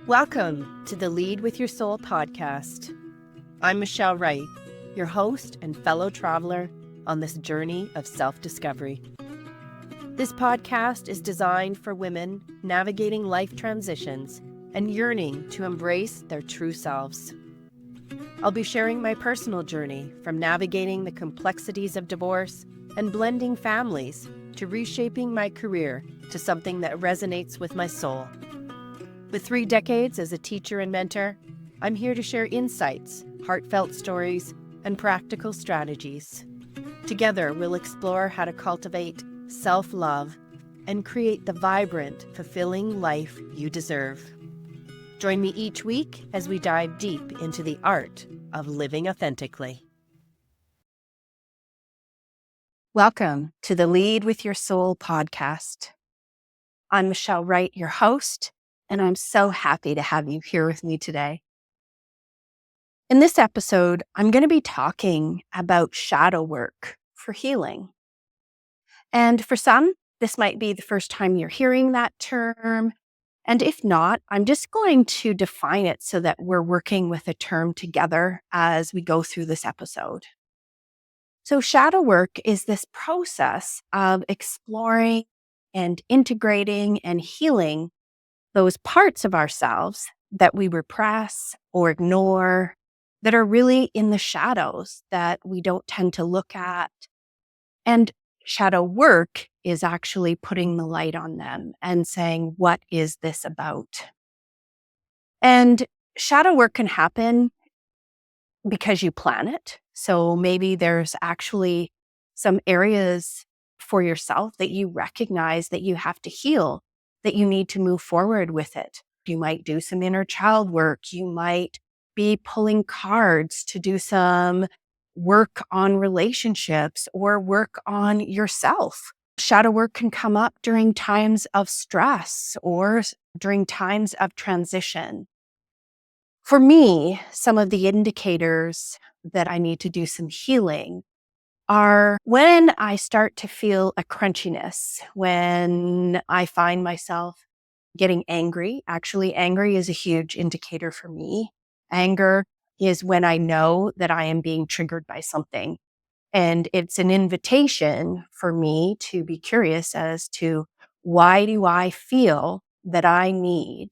Welcome to the Lead with Your Soul podcast. I'm Michelle Wright, your host and fellow traveler on this journey of self-discovery. This podcast is designed for women navigating life transitions and yearning to embrace their true selves. I'll be sharing my personal journey from navigating the complexities of divorce and blending families to reshaping my career to something that resonates with my soul. With 3 decades as a teacher and mentor, I'm here to share insights, heartfelt stories, and practical strategies. Together, we'll explore how to cultivate self-love and create the vibrant, fulfilling life you deserve. Join me each week as we dive deep into the art of living authentically. Welcome to the Lead with Your Soul podcast. I'm Michelle Wright, your host, and I'm so happy to have you here with me today. In this episode, I'm going to be talking about shadow work for healing. And for some, this might be the first time you're hearing that term. And if not, I'm just going to define it so that we're working with a term together as we go through this episode. So shadow work is this process of exploring and integrating and healing those parts of ourselves that we repress or ignore, that are really in the shadows that we don't tend to look at. And shadow work is actually putting the light on them and saying, what is this about? And shadow work can happen because you plan it. So maybe there's actually some areas for yourself that you recognize that you have to heal, that you need to move forward with it. You might do some inner child work. You might be pulling cards to do some work on relationships or work on yourself. Shadow work can come up during times of stress or during times of transition. For me, some of the indicators that I need to do some healing are when I start to feel a crunchiness, when I find myself getting angry. Actually, angry is a huge indicator for me. Anger is when I know that I am being triggered by something. And it's an invitation for me to be curious as to, why do I feel that I need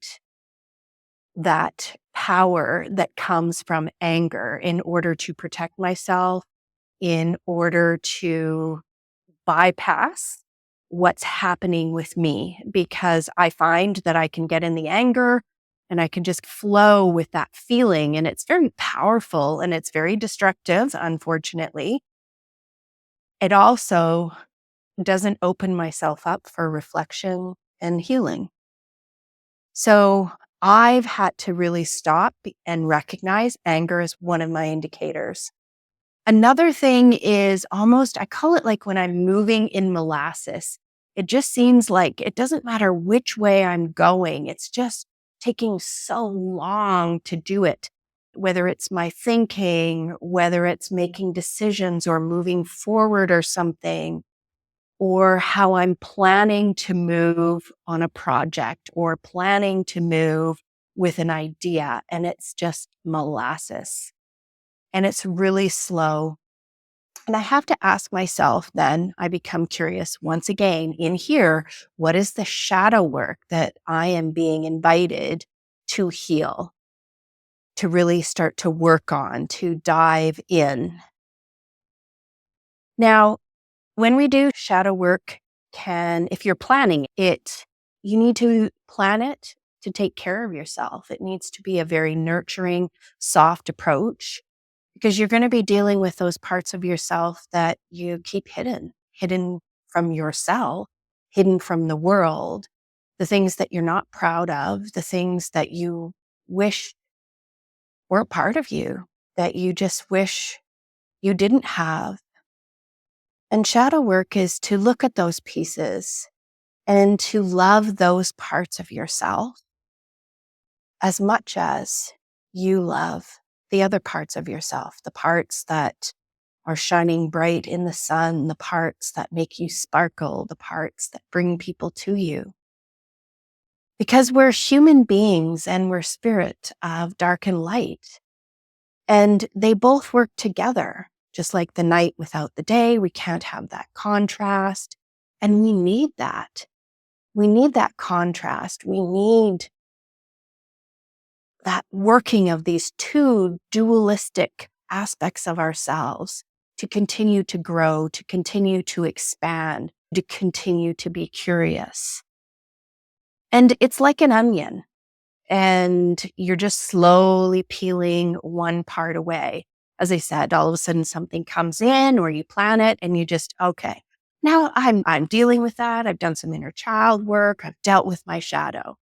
that power that comes from anger in order to protect myself, in order to bypass what's happening with me? Because I find that I can get in the anger and I can just flow with that feeling. And it's very powerful and it's very destructive, unfortunately. It also doesn't open myself up for reflection and healing. So I've had to really stop and recognize anger as one of my indicators. Another thing is I call it like when I'm moving in molasses. It just seems like it doesn't matter which way I'm going. It's just taking so long to do it, whether it's my thinking, whether it's making decisions or moving forward or something, or how I'm planning to move on a project or planning to move with an idea. And it's just molasses. And it's really slow. And I have to ask myself then, I become curious once again in here, what is the shadow work that I am being invited to heal, to really start to work on, to dive in? Now, when we do shadow work, if you're planning it, you need to plan it to take care of yourself. It needs to be a very nurturing, soft approach, because you're going to be dealing with those parts of yourself that you keep hidden from yourself, hidden from the world, the things that you're not proud of, the things that you wish were a part of you, that you just wish you didn't have. And shadow work is to look at those pieces and to love those parts of yourself as much as you love the other parts of yourself, the parts that are shining bright in the sun, the parts that make you sparkle, the parts that bring people to you. because we're human beings and we're spirit of dark and light. And they both work together. Just like the night without the day, we can't have that contrast. And we need that. We need that contrast. We need that working of these two dualistic aspects of ourselves to continue to grow, to continue to expand, to continue to be curious. And it's like an onion, and you're just slowly peeling one part away. As I said, all of a sudden something comes in or you plan it and you just, okay, now I'm dealing with that. I've done some inner child work. I've dealt with my shadow.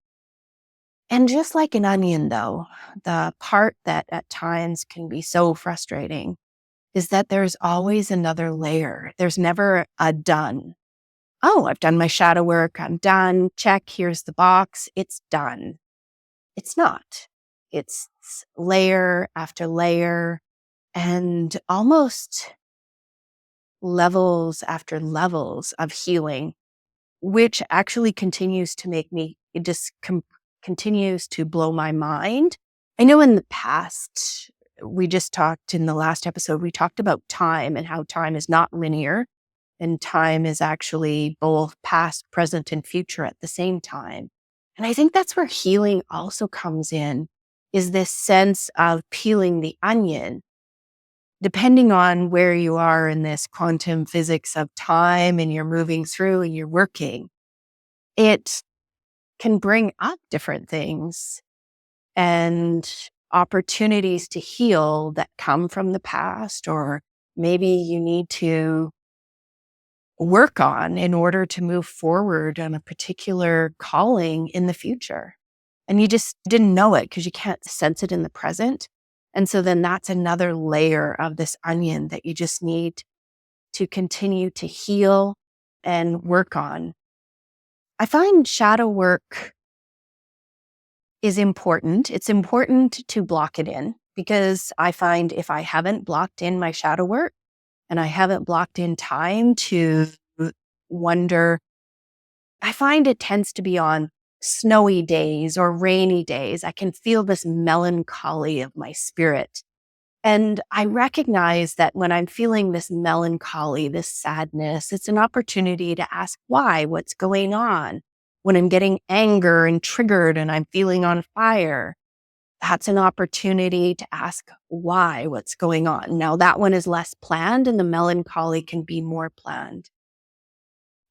And just like an onion, though, the part that at times can be so frustrating is that there's always another layer. There's never a done. Oh, I've done my shadow work. I'm done. Check. Here's the box. It's done. It's not. It's layer after layer and almost levels after levels of healing, which actually continues to make me, it just continues to blow my mind. I know in the past, we just talked in the last episode, we talked about time and how time is not linear and time is actually both past, present, and future at the same time. And I think that's where healing also comes in, is this sense of peeling the onion. Depending on where you are in this quantum physics of time and you're moving through and you're working, it can bring up different things and opportunities to heal that come from the past, or maybe you need to work on in order to move forward on a particular calling in the future. And you just didn't know it because you can't sense it in the present. And so then that's another layer of this onion that you just need to continue to heal and work on. I find shadow work is important. It's important to block it in, because I find if I haven't blocked in my shadow work and I haven't blocked in time to wonder, I find it tends to be on snowy days or rainy days. I can feel this melancholy of my spirit. And I recognize that when I'm feeling this melancholy, this sadness, it's an opportunity to ask why, what's going on. When I'm getting anger and triggered and I'm feeling on fire, that's an opportunity to ask why, what's going on. Now, that one is less planned and the melancholy can be more planned.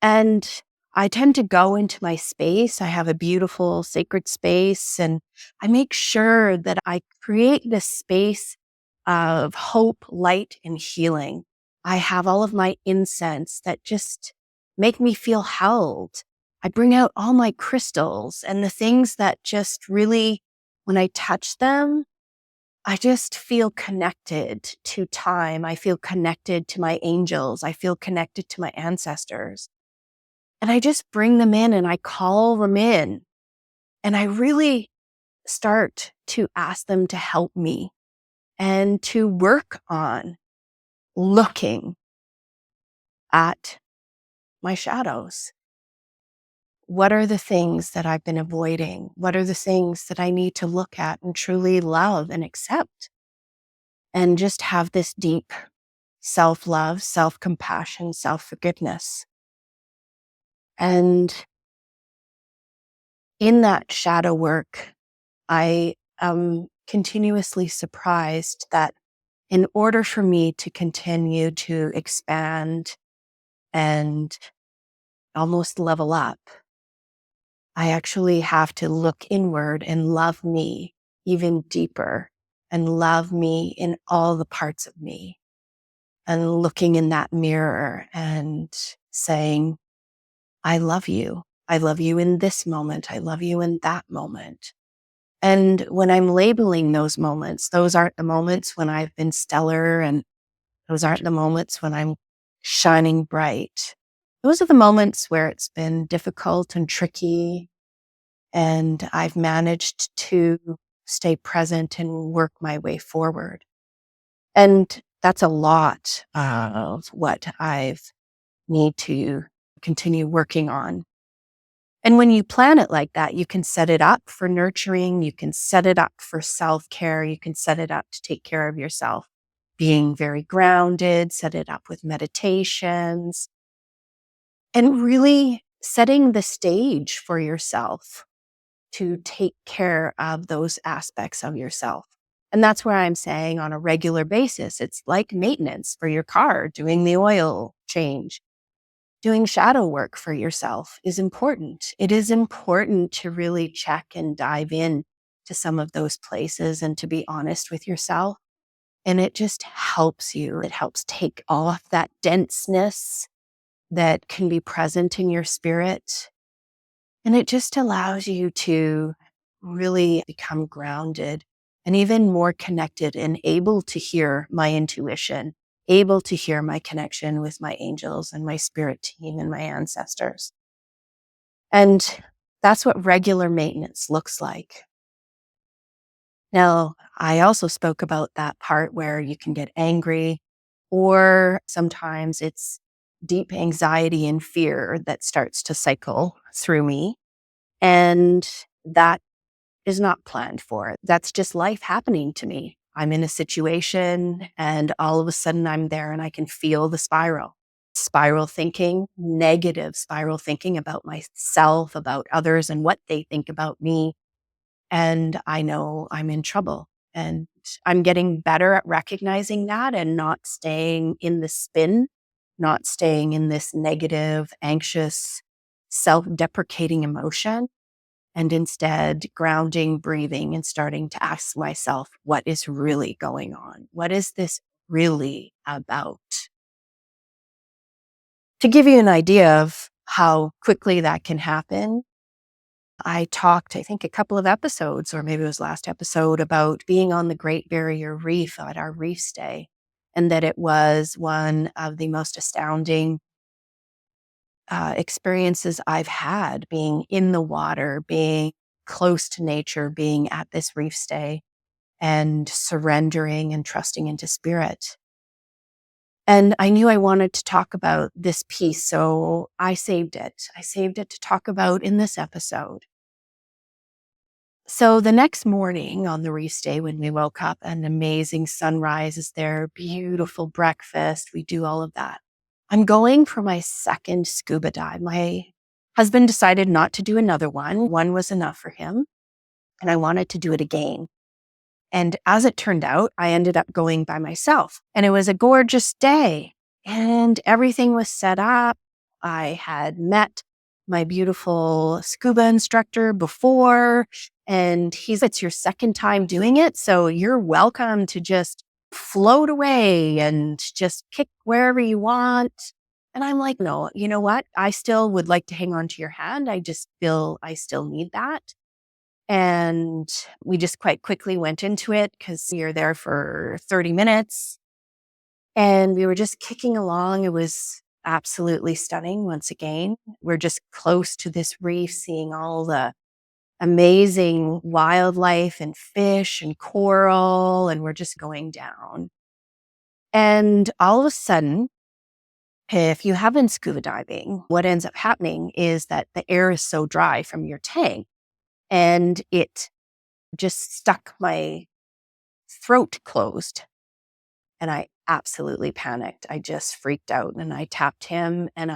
And I tend to go into my space. I have a beautiful sacred space, and I make sure that I create this space of hope, light, and healing. I have all of my incense that just make me feel held. I bring out all my crystals and the things that just really, when I touch them, I just feel connected to time. I feel connected to my angels. I feel connected to my ancestors. And I just bring them in and I call them in. And I really start to ask them to help me and to work on looking at my shadows. What are the things that I've been avoiding? What are the things that I need to look at and truly love and accept? And just have this deep self-love, self-compassion, self-forgiveness. And in that shadow work, I am continuously surprised that in order for me to continue to expand and almost level up, I actually have to look inward and love me even deeper and love me in all the parts of me, and looking in that mirror and saying, I love you. I love you in this moment. I love you in that moment. And when I'm labeling those moments, those aren't the moments when I've been stellar, and those aren't the moments when I'm shining bright. Those are the moments where it's been difficult and tricky, and I've managed to stay present and work my way forward. And that's a lot of what I've need to continue working on. And when you plan it like that, you can set it up for nurturing, you can set it up for self-care, you can set it up to take care of yourself. Being very grounded, set it up with meditations, and really setting the stage for yourself to take care of those aspects of yourself. And that's where I'm saying on a regular basis, it's like maintenance for your car, doing the oil change. Doing shadow work for yourself is important. It is important to really check and dive in to some of those places and to be honest with yourself. And it just helps you. It helps take off that denseness that can be present in your spirit. And it just allows you to really become grounded and even more connected and able to hear my intuition, able to hear my connection with my angels and my spirit team and my ancestors. And that's what regular maintenance looks like. Now, I also spoke about that part where you can get angry, or sometimes it's deep anxiety and fear that starts to cycle through me. And that is not planned for. That's just life happening to me. I'm in a situation and all of a sudden I'm there and I can feel the spiral thinking, negative spiral thinking about myself, about others, and what they think about me. And I know I'm in trouble. And I'm getting better at recognizing that and not staying in the spin, not staying in this negative, anxious, self deprecating emotion, and instead grounding, breathing, and starting to ask myself, what is really going on? What is this really about? To give you an idea of how quickly that can happen, I talked, I think, a couple of episodes, or maybe it was last episode, about being on the Great Barrier Reef at our reef stay, and that it was one of the most astounding experiences I've had, being in the water, being close to nature, being at this reef stay, and surrendering and trusting into spirit. And I knew I wanted to talk about this piece, so I saved it. I saved it to talk about in this episode. So the next morning on the reef stay, when we woke up, an amazing sunrise is there, beautiful breakfast. We do all of that. I'm going for my second scuba dive. My husband decided not to do another one. One was enough for him, and I wanted to do it again. And as it turned out, I ended up going by myself, and it was a gorgeous day and everything was set up. I had met my beautiful scuba instructor before, and he's, it's your second time doing it. So you're welcome to just float away and just kick wherever you want. And I'm like, no, you know what? I still would like to hang on to your hand. I just feel I still need that. And we just quite quickly went into it because you're there for 30 minutes and we were just kicking along. It was absolutely stunning. Once again, we're just close to this reef, seeing all the amazing wildlife and fish and coral, and we're just going down. And all of a sudden, if you have been scuba diving, what ends up happening is that the air is so dry from your tank and it just stuck my throat closed. And I absolutely panicked. I just freaked out and I tapped him and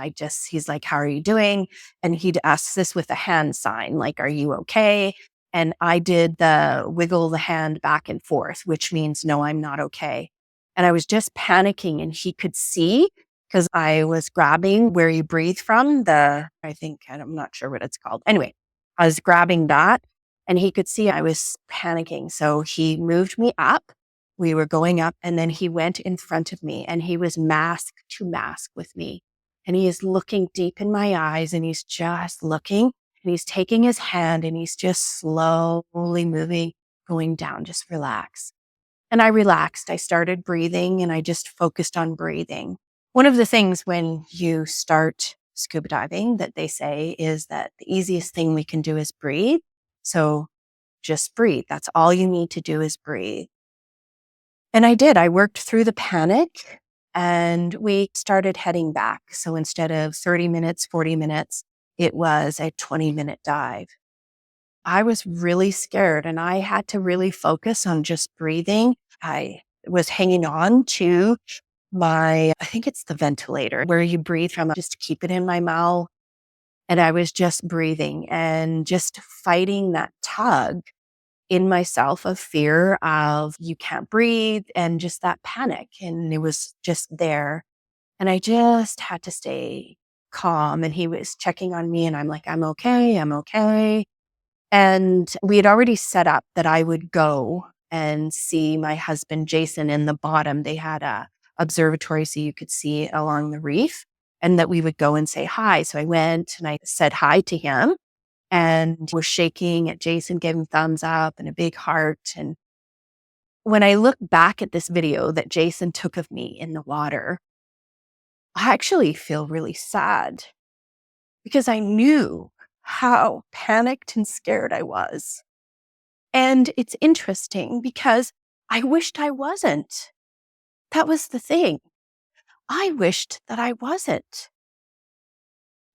he's like, how are you doing? And he'd ask this with a hand sign, like, are you okay? And I did the wiggle the hand back and forth, which means, no, I'm not okay. And I was just panicking and he could see because I was grabbing where you breathe from I think, I'm not sure what it's called. Anyway, I was grabbing that and he could see I was panicking. So he moved me up. We were going up and then he went in front of me and he was mask to mask with me. And he is looking deep in my eyes and he's just looking and he's taking his hand and he's just slowly moving, going down, just relax. And I relaxed. I started breathing and I just focused on breathing. One of the things when you start scuba diving that they say is that the easiest thing we can do is breathe. So just breathe. That's all you need to do is breathe. And I did. I worked through the panic and we started heading back. So instead of 30 minutes, 40 minutes, It was a 20-minute dive. I was really scared and I had to really focus on just breathing. I was hanging on to I think it's the ventilator where you breathe from, just to keep it in my mouth. And I was just breathing and just fighting that tug in myself of fear of you can't breathe and just that panic. And it was just there. And I just had to stay calm. And he was checking on me and I'm like, I'm okay. I'm okay. And we had already set up that I would go and see my husband, Jason, in the bottom. They had a observatory so you could see along the reef and that we would go and say hi. So I went and I said hi to him and was shaking at Jason, giving thumbs up and a big heart. And when I look back at this video that Jason took of me in the water, I actually feel really sad because I knew how panicked and scared I was. And it's interesting because I wished I wasn't. That was the thing. I wished that I wasn't.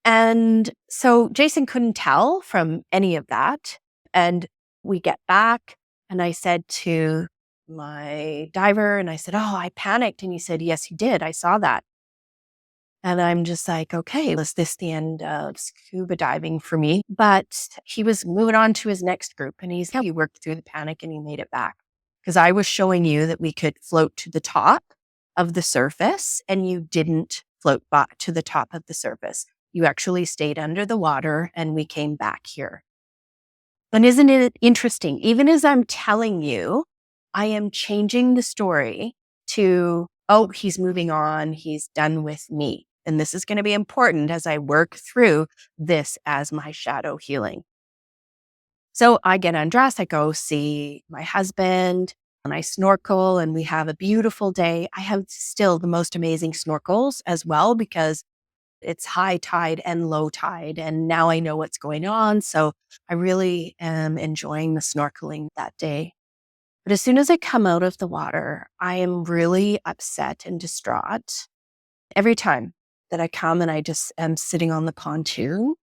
And so Jason couldn't tell from any of that. And we get back and I said to my diver and I said, "Oh, I panicked." And he said, "Yes, you did. I saw that." And I'm just like, okay, was this the end of scuba diving for me? But he was moving on to his next group and he worked through the panic and he made it back. Because I was showing you that we could float to the top of the surface and you didn't float back to the top of the surface. You actually stayed under the water and we came back here. And isn't it interesting? Even as I'm telling you, I am changing the story to, oh, he's moving on. He's done with me. And this is going to be important as I work through this as my shadow healing. So I get undressed. I go see my husband and I snorkel and we have a beautiful day. I have still the most amazing snorkels as well because it's high tide and low tide. And now I know what's going on. So I really am enjoying the snorkeling that day. But as soon as I come out of the water, I am really upset and distraught. Every time that I come and I just am sitting on the pontoon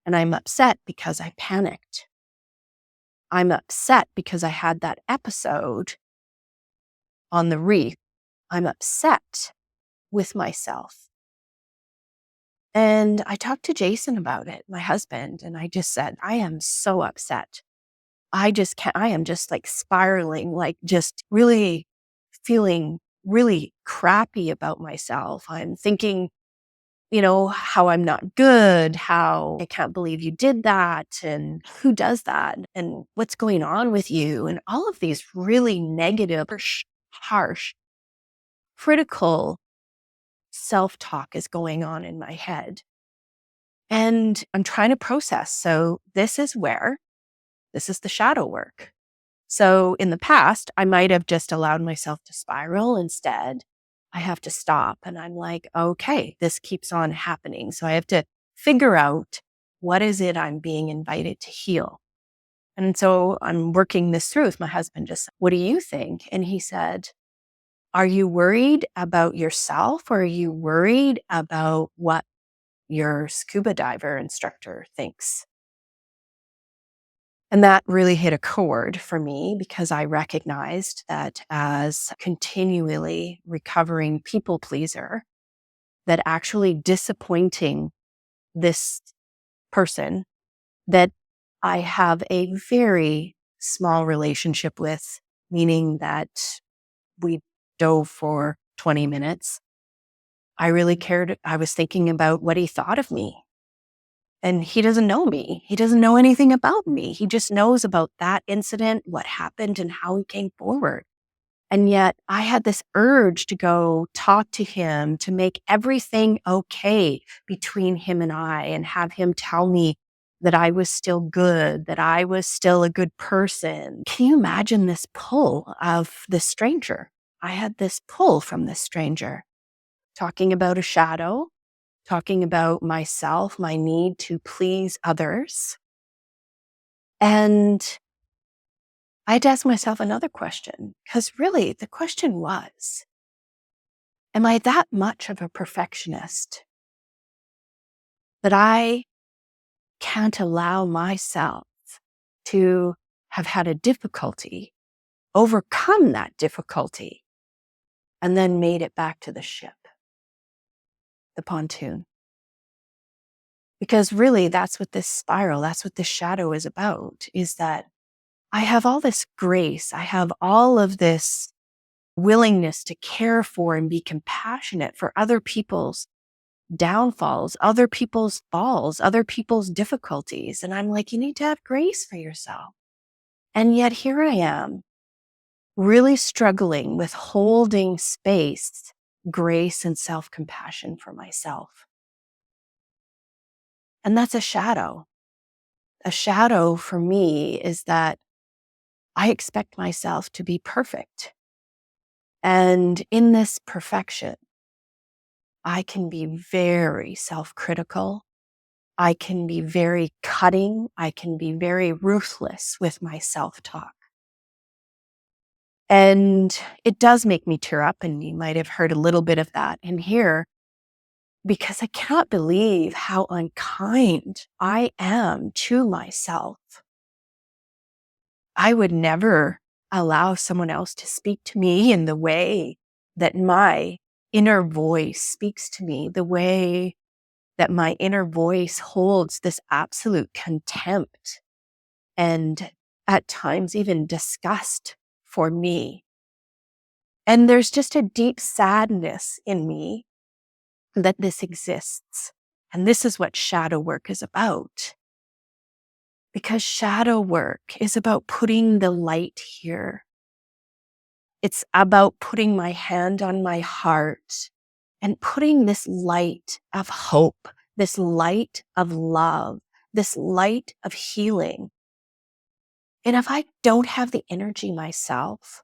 and I'm upset because I panicked. I'm upset because I had that episode on the reef. I'm upset with myself. And I talked to Jason about it, my husband, and I just said, I am so upset. I just can't, I am just like spiraling, like just really feeling really crappy about myself. I'm thinking, how I'm not good, how I can't believe you did that, and who does that, and what's going on with you, and all of these really negative, harsh, critical self-talk is going on in my head. And I'm trying to process. So this is the shadow work. So in the past, I might have just allowed myself to spiral. Instead, I have to stop. And I'm like, okay, this keeps on happening. So I have to figure out what is it I'm being invited to heal. And so I'm working this through with my husband. Just, what do you think? And he said, are you worried about yourself or are you worried about what your scuba diver instructor thinks? And that really hit a chord for me because I recognized that as a continually recovering people pleaser, that actually disappointing this person that I have a very small relationship with, meaning that we dove for 20 minutes. I really cared. I was thinking about what he thought of me. And he doesn't know me. He doesn't know anything about me. He just knows about that incident, what happened, and how he came forward. And yet I had this urge to go talk to him, to make everything okay between him and I, and have him tell me that I was still good, that I was still a good person. Can you imagine this pull of this stranger? I had this pull from this stranger talking about a shadow, talking about myself, my need to please others. And I had to ask myself another question, because really the question was, am I that much of a perfectionist that I can't allow myself to have had a difficulty, overcome that difficulty, and then made it back to the ship, the pontoon. Because really, that's what this spiral, that's what this shadow is about, is that I have all this grace, I have all of this willingness to care for and be compassionate for other people's downfalls, other people's falls, other people's difficulties. And I'm like, you need to have grace for yourself. And yet here I am, really struggling with holding space, grace, and self-compassion for myself. And that's a shadow. A shadow for me is that I expect myself to be perfect. And in this perfection, I can be very self-critical. I can be very cutting. I can be very ruthless with my self-talk. And it does make me tear up, and you might have heard a little bit of that in here, because I cannot believe how unkind I am to myself. I would never allow someone else to speak to me in the way that my inner voice speaks to me, the way that my inner voice holds this absolute contempt and at times even disgust for me. And there's just a deep sadness in me that this exists. And this is what shadow work is about. Because shadow work is about putting the light here. It's about putting my hand on my heart and putting this light of hope, this light of love, this light of healing. And if I don't have the energy myself,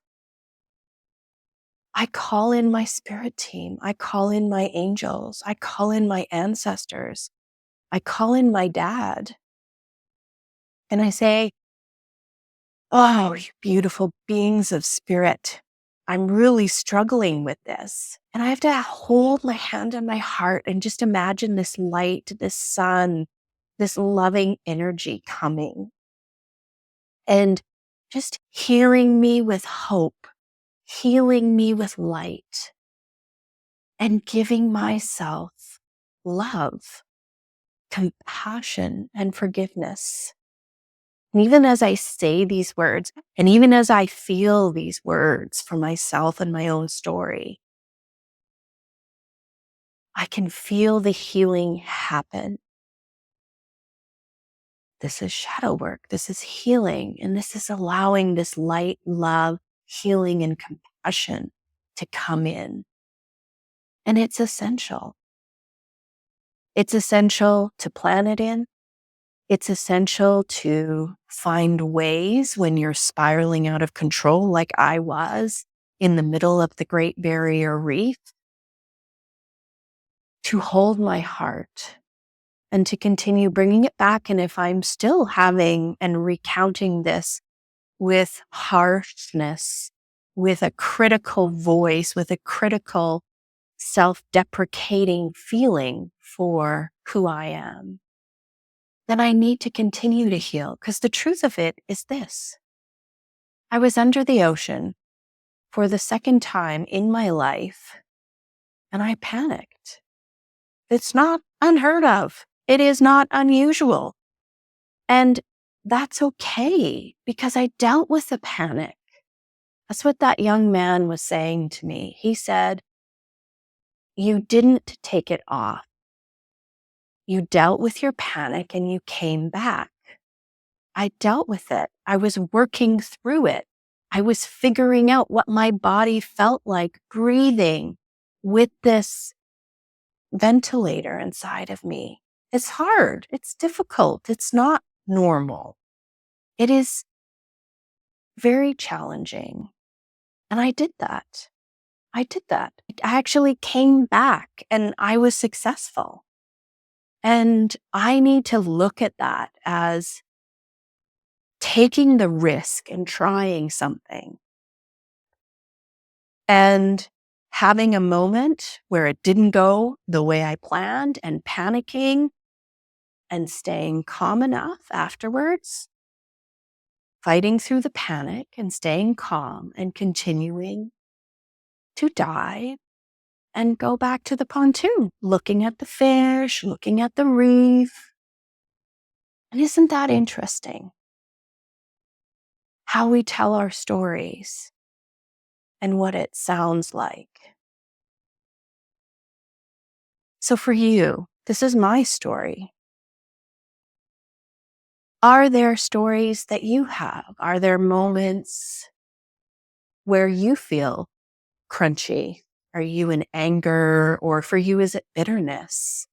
I call in my spirit team. I call in my angels. I call in my ancestors. I call in my dad. And I say, oh, you beautiful beings of spirit, I'm really struggling with this. And I have to hold my hand on my heart and just imagine this light, this sun, this loving energy coming and just healing me with hope, healing me with light, and giving myself love, compassion, and forgiveness. And even as I say these words, and even as I feel these words for myself and my own story, I can feel the healing happen. This is shadow work. This is healing. And this is allowing this light, love, healing, and compassion to come in. And it's essential. It's essential to plan it in. It's essential to find ways when you're spiraling out of control, like I was in the middle of the Great Barrier Reef, to hold my heart and to continue bringing it back. And if I'm still having and recounting this with harshness, with a critical voice, with a critical self-deprecating feeling for who I am, then I need to continue to heal. Because the truth of it is this. I was under the ocean for the second time in my life, and I panicked. It's not unheard of. It is not unusual. And that's okay, because I dealt with the panic. That's what that young man was saying to me. He said, you didn't take it off. You dealt with your panic and you came back. I dealt with it. I was working through it. I was figuring out what my body felt like breathing with this ventilator inside of me. It's hard. It's difficult. It's not normal. It is very challenging. And I did that. I did that. I actually came back and I was successful. And I need to look at that as taking the risk and trying something and having a moment where it didn't go the way I planned and panicking and staying calm enough afterwards, fighting through the panic and staying calm and continuing to dive and go back to the pontoon, looking at the fish, looking at the reef. And isn't that interesting? How we tell our stories and what it sounds like. So for you, this is my story. Are there stories that you have? Are there moments where you feel crunchy? Are you in anger? Or for you, is it bitterness?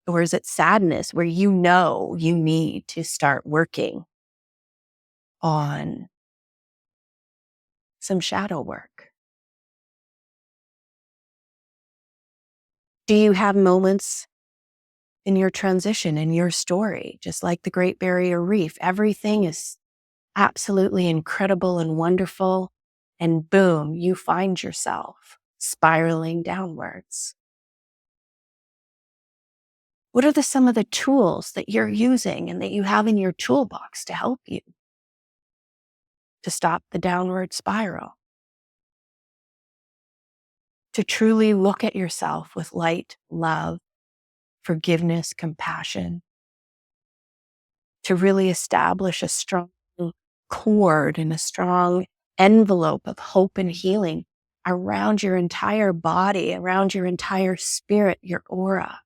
Or is it sadness where you know you need to start working on some shadow work? Do you have moments in your transition, in your story, just like the Great Barrier Reef? Everything is absolutely incredible and wonderful. And boom, you find yourself spiraling downwards. What are some of the tools that you're using and that you have in your toolbox to help you to stop the downward spiral? To truly look at yourself with light, love, forgiveness, compassion, to really establish a strong cord and a strong envelope of hope and healing around your entire body, around your entire spirit, your aura.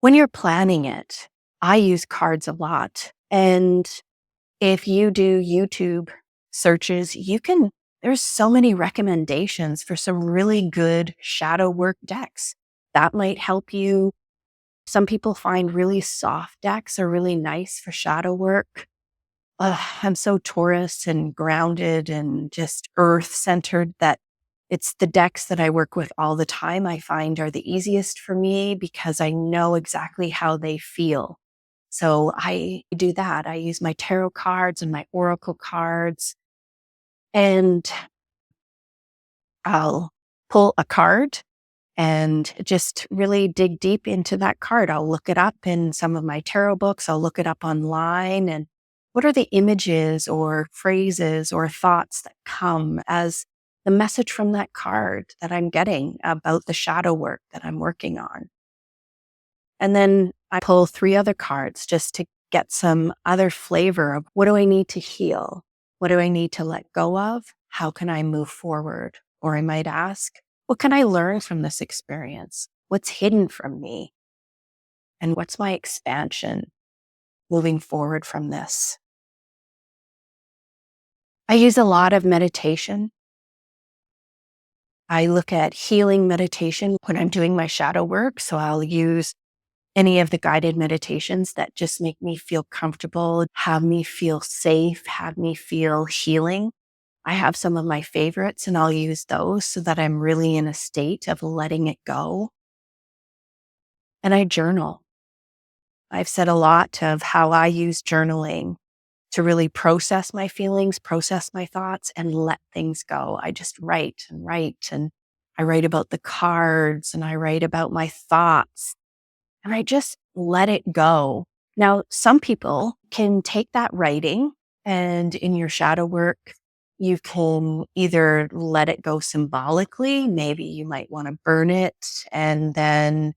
When you're planning it, I use cards a lot. And if you do YouTube searches, there's so many recommendations for some really good shadow work decks. That might help you. Some people find really soft decks are really nice for shadow work. I'm so Taurus and grounded and just earth centered that it's the decks that I work with all the time I find are the easiest for me because I know exactly how they feel. So I do that. I use my tarot cards and my oracle cards, and I'll pull a card and just really dig deep into that card. I'll look it up in some of my tarot books. I'll look it up online, and what are the images or phrases or thoughts that come as the message from that card that I'm getting about the shadow work that I'm working on. And then I pull 3 other cards just to get some other flavor of what do I need to heal? What do I need to let go of? How can I move forward? Or I might ask, what can I learn from this experience? What's hidden from me? And what's my expansion moving forward from this? I use a lot of meditation. I look at healing meditation when I'm doing my shadow work. So I'll use any of the guided meditations that just make me feel comfortable, have me feel safe, have me feel healing. I have some of my favorites and I'll use those so that I'm really in a state of letting it go. And I journal. I've said a lot of how I use journaling to really process my feelings, process my thoughts, and let things go. I just write and write, and I write about the cards and I write about my thoughts, and I just let it go. Now, some people can take that writing, and in your shadow work, you can either let it go symbolically. Maybe you might want to burn it and then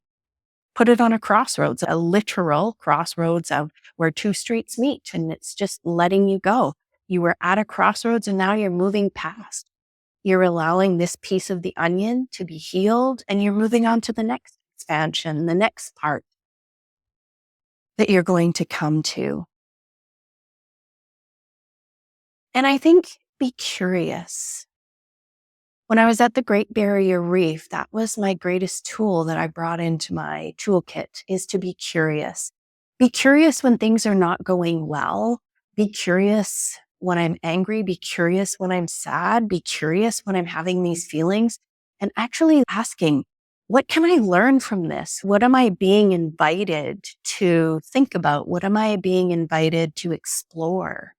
put it on a crossroads, a literal crossroads of where 2 streets meet. And it's just letting you go. You were at a crossroads and now you're moving past. You're allowing this piece of the onion to be healed and you're moving on to the next expansion, the next part that you're going to come to. And I think be curious. When I was at the Great Barrier Reef, that was my greatest tool that I brought into my toolkit, is to be curious. Be curious when things are not going well. Be curious when I'm angry. Be curious when I'm sad. Be curious when I'm having these feelings, and actually asking, what can I learn from this? What am I being invited to think about? What am I being invited to explore?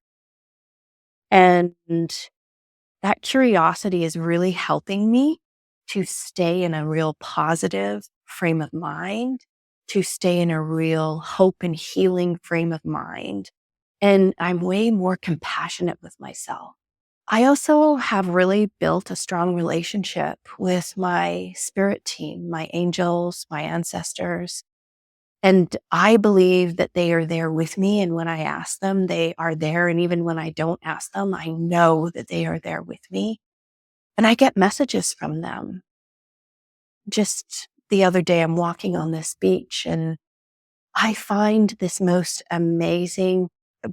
And that curiosity is really helping me to stay in a real positive frame of mind to stay in a real hope and healing frame of mind. And I'm way more compassionate with myself. I also have really built a strong relationship with my spirit team, my angels, my ancestors. And I believe that they are there with me. And when I ask them, they are there. And even when I don't ask them, I know that they are there with me. And I get messages from them. Just the other day, I'm walking on this beach and I find this most amazing,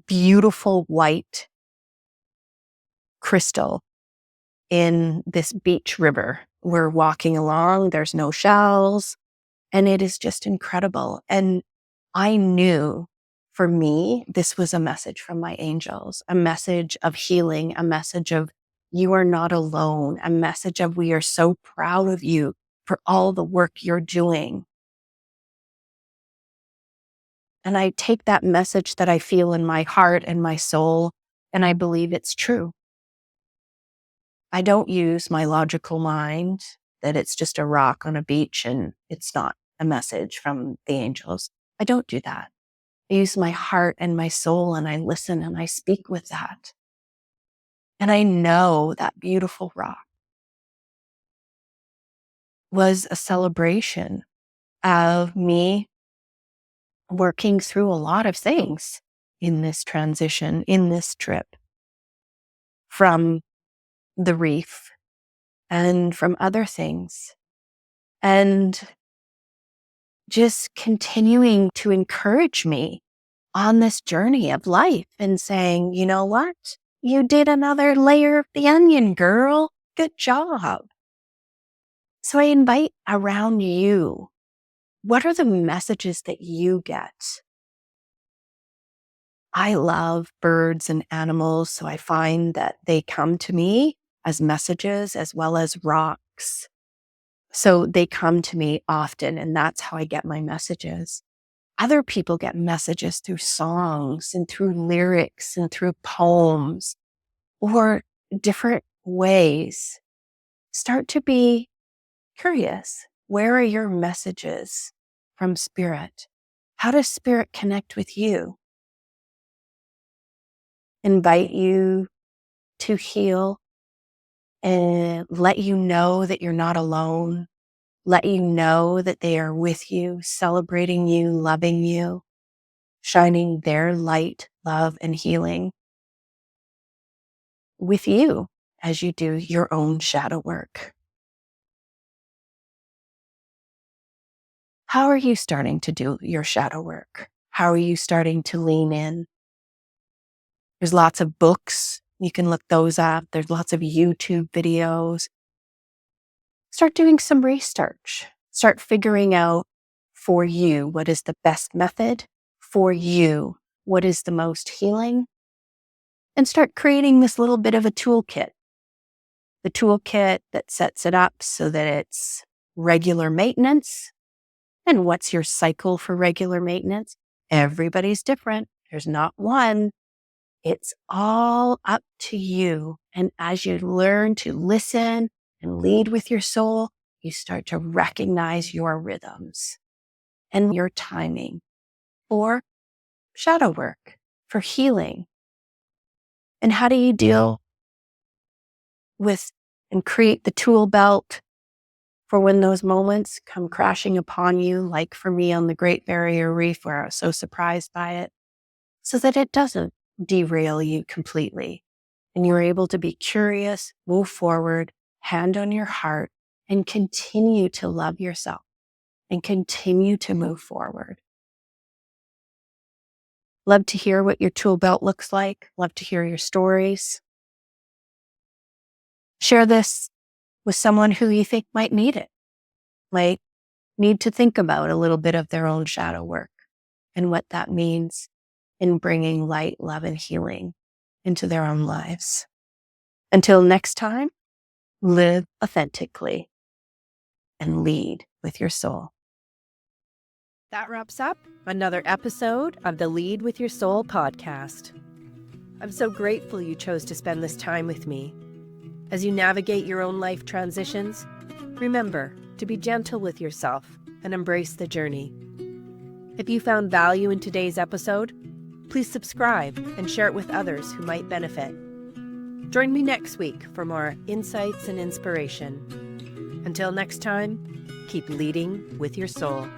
beautiful white crystal in this beach river. We're walking along, there's no shells, and it is just incredible. And I knew for me, this was a message from my angels, a message of healing, a message of you are not alone, a message of we are so proud of you for all the work you're doing. And I take that message that I feel in my heart and my soul, and I believe it's true. I don't use my logical mind that it's just a rock on a beach and it's not a message from the angels. I don't do that. I use my heart and my soul and I listen and I speak with that. And I know that beautiful rock was a celebration of me working through a lot of things in this transition, in this trip from the reef and from other things. And just continuing to encourage me on this journey of life and saying, you know what? You did another layer of the onion, girl. Good job. So I invite around you, what are the messages that you get? I love birds and animals, so I find that they come to me as messages as well as rocks. So they come to me often, and that's how I get my messages. Other people get messages through songs and through lyrics and through poems or different ways. Start to be curious. Where are your messages from spirit? How does spirit connect with you? Invite you to heal and let you know that you're not alone. Let you know that they are with you, celebrating you, loving you, shining their light, love, and healing with you as you do your own shadow work. How are you starting to do your shadow work? How are you starting to lean in? There's lots of books. You can look those up. There's lots of YouTube videos. Start doing some research. Start figuring out for you what is the best method, for you what is the most healing, and start creating this little bit of a toolkit. The toolkit that sets it up so that it's regular maintenance. And what's your cycle for regular maintenance? Everybody's different. There's not one. It's all up to you. And as you learn to listen and lead with your soul, you start to recognize your rhythms and your timing for shadow work, for healing. And how do you deal with and create the tool belt for when those moments come crashing upon you, like for me on the Great Barrier Reef, where I was so surprised by it, so that it doesn't derail you completely. And you're able to be curious, move forward, hand on your heart, and continue to love yourself and continue to move forward. Love to hear what your tool belt looks like. Love to hear your stories. Share this with someone who you think might need it, might need to think about a little bit of their own shadow work and what that means in bringing light, love, and healing into their own lives. Until next time, live authentically and lead with your soul. That wraps up another episode of the Lead with Your Soul podcast. I'm so grateful you chose to spend this time with me. As you navigate your own life transitions, remember to be gentle with yourself and embrace the journey. If you found value in today's episode, please subscribe and share it with others who might benefit. Join me next week for more insights and inspiration. Until next time, keep leading with your soul.